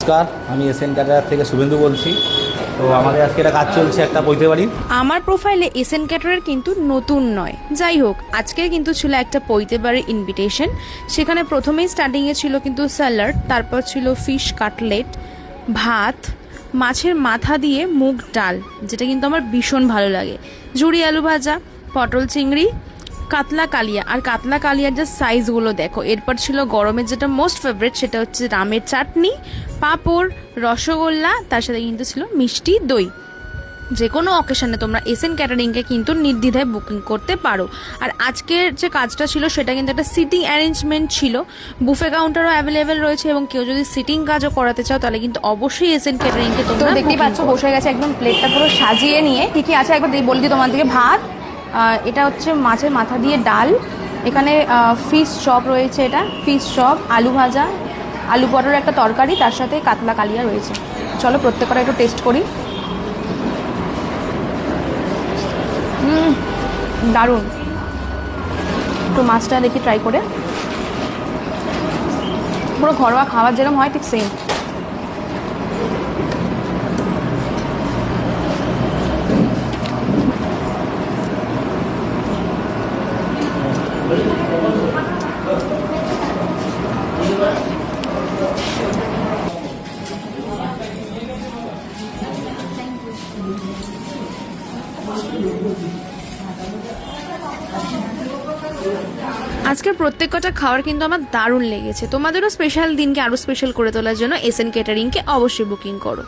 নমস্কার, আমি SN caterer থেকে শুভেন্দু বলছি। তো আমাদের আজকে একটা কাজ চলছে একটা পৈতে বাড়ি। আমার প্রোফাইলে এসএন ক্যাটারার কিন্তু নতুন নয়, যাই হোক আজকে কিন্তু ছিল একটা পৈতে বাড়ির ইনভিটেশন। সেখানে প্রথমেই স্টার্টিংয়ে ছিল কিন্তু স্যালাড, তারপর ছিল ফিশ কাটলেট, ভাত, মাছের মাথা দিয়ে মুগ ডাল, যেটা কিন্তু আমার ভীষণ ভালো লাগে, ঝুড়ি আলু ভাজা, পটল চিংড়ি, কাতলা কালিয়া। আর কাতলা কালিয়ার যে সাইজগুলো দেখো। এরপর ছিল গরমের যেটা মোস্ট ফেভারিট, সেটা হচ্ছে রামের চাটনি, পাঁপড়, রসগোল্লা, তার সাথে কিন্তু ছিল মিষ্টি দই। যে কোনো অকেশনে তোমরা এসএন ক্যাটারিংকে কিন্তু নির্দ্বিধায় বুকিং করতে পারো। আর আজকের যে কাজটা ছিল সেটা কিন্তু একটা সিটিং অ্যারেঞ্জমেন্ট ছিল। বুফে কাউন্টারও অ্যাভেলেবেল রয়েছে এবং কেউ যদি সিটিং কাজও করাতে চাও তাহলে কিন্তু অবশ্যই এসএন ক্যাটারিংকে তোমরা দেখতেই পাচ্ছ বসে গেছে একদম প্লেটটা পুরো সাজিয়ে নিয়ে। কি কি আছে একবার বলে দিই তোমার দিকে। ভাত, এটা হচ্ছে মাছের মাথা দিয়ে ডাল, এখানে ফিশ চপ রয়েছে, এটা ফিশ চপ, আলু ভাজা, আলু পটলের একটা তরকারি, তার সাথে কাতলা কালিয়া রয়েছে। চলো প্রত্যেকটা একটু টেস্ট করি। দারুণ। একটু মাছটা দেখি ট্রাই করে। পুরো ঘরোয়া খাবার যেরকম হয় ঠিক সেম। আজকের প্রত্যেকটা খাবার কিন্তু আমার দারুণ লেগেছে। তোমাদেরও স্পেশাল দিনকে আরো স্পেশাল করে তোলার জন্য এসএন ক্যাটারিংকে অবশ্যই বুকিং করো।